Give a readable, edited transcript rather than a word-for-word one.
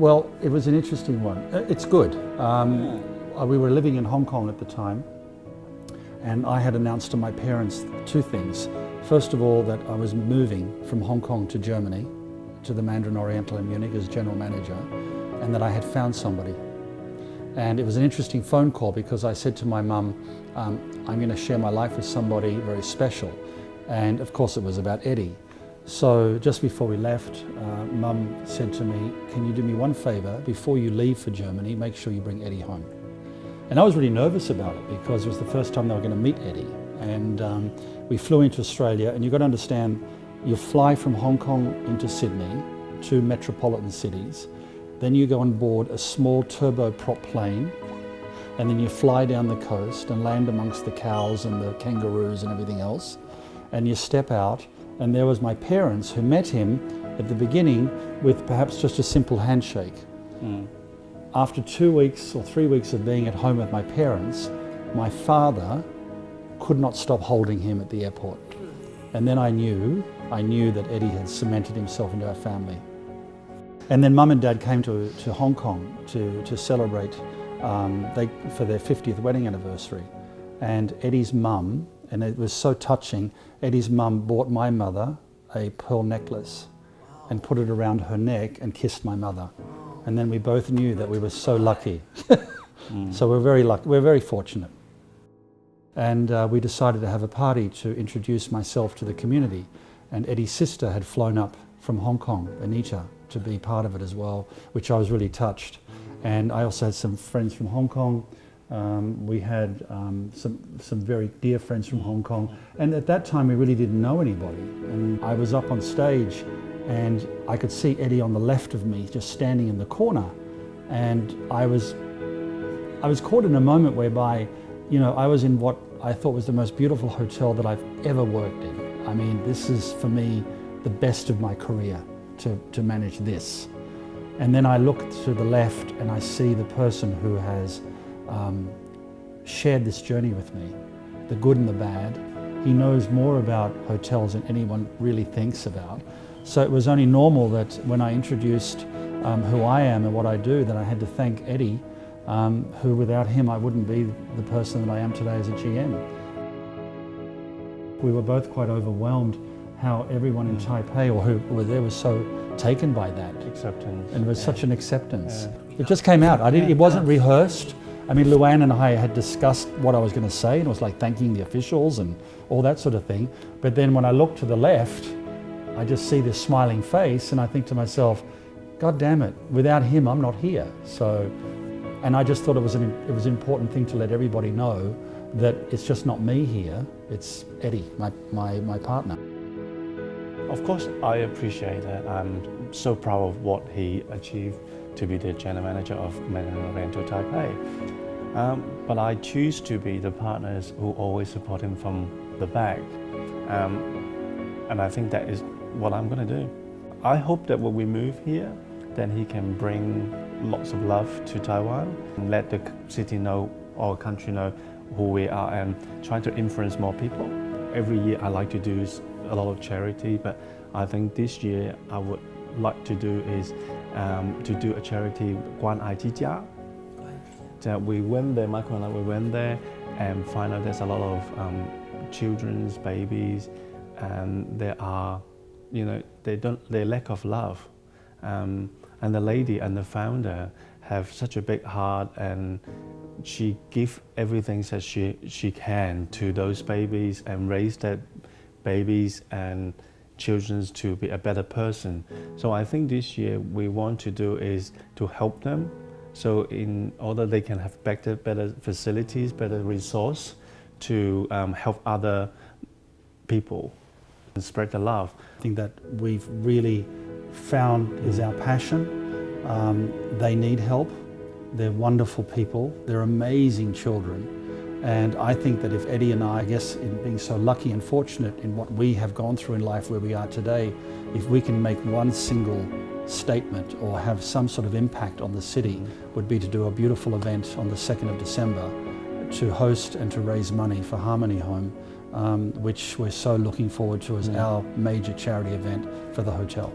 Well, it was an interesting one. It's good. We were living in Hong Kong at the time, and I had announced to my parents two things. First of all, that I was moving from Hong Kong to Germany, to the Mandarin Oriental in Munich as general manager, and that I had found somebody. And it was an interesting phone call because I said to my mum, I'm going to share my life with somebody very special. And of course it was about Eddie. So just before we left, Mum said to me, can you do me one favour? Before you leave for Germany, make sure you bring Eddie home. And I was really nervous about it because it was the first time they were going to meet Eddie. And we flew into Australia, and you've got to understand, you fly from Hong Kong into Sydney, two metropolitan cities. Then you go on board a small turboprop plane, and then you fly down the coast and land amongst the cows and the kangaroos and everything else. And you step out, and there was my parents who met him at the beginning with perhaps just a simple handshake. After 2 weeks or 3 weeks of being at home with my parents, my father could not stop holding him at the airport. And then I knew that Eddie had cemented himself into our family. And then Mum and Dad came to Hong Kong to celebrate for their 50th wedding anniversary. And Eddie's mum, and it was so touching, Eddie's mum bought my mother a pearl necklace and put it around her neck and kissed my mother. And then we both knew that we were so lucky. So we're very lucky, we're very fortunate. And we decided to have a party to introduce myself to the community. And Eddie's sister had flown up from Hong Kong, Anita, to be part of it as well, which I was really touched. And I also had some friends from Hong Kong. We had some very dear friends from Hong Kong. And at that time, we really didn't know anybody. And I was up on stage, and I could see Eddie on the left of me, just standing in the corner. And I was caught in a moment whereby, you know, I was in what I thought was the most beautiful hotel that I've ever worked in. I mean, this is, for me, the best of my career, to manage this. And then I look to the left and I see the person who has shared this journey with me, the good and the bad. He knows more about hotels than anyone really thinks about. So it was only normal that when I introduced who I am and what I do, that I had to thank Eddie, who without him I wouldn't be the person that I am today as a GM. We were both quite overwhelmed how everyone in Taipei, or who were there, was so taken by that. Acceptance. And it was such an acceptance. It just came out. It wasn't rehearsed. I mean, Luann and I had discussed what I was going to say, and it was like thanking the officials and all that sort of thing. But then when I look to the left, I just see this smiling face, and I think to myself, God damn it, without him, I'm not here. So, and I just thought it was an important thing to let everybody know that it's just not me here, it's Eddie, my partner. Of course, I appreciate that. I'm so proud of what he achieved to be the general manager of Mandarin Oriental Taipei. But I choose to be the partners who always support him from the back. And I think that is what I'm going to do. I hope that when we move here, then he can bring lots of love to Taiwan and let the city know, or country know, who we are, and try to influence more people. Every year I like to do a lot of charity, but I think this year I would like to do is to do a charity, 關愛之家. That we went there, Michael and I, we went there and find out there's a lot of children's babies, and there are, you know, they lack of love. And the lady and the founder have such a big heart, and she gives everything that she can to those babies and raise that babies and children to be a better person. So I think this year we want to do is to help them, so in order they can have better facilities, better resource to help other people and spread the love. I think that we've really found is our passion. They need help. They're wonderful people. They're amazing children. And I think that if Eddie and I guess, in being so lucky and fortunate in what we have gone through in life where we are today, if we can make one single statement or have some sort of impact on the city, would be to do a beautiful event on the 2nd of December to host and to raise money for Harmony Home, which we're so looking forward to as our major charity event for the hotel.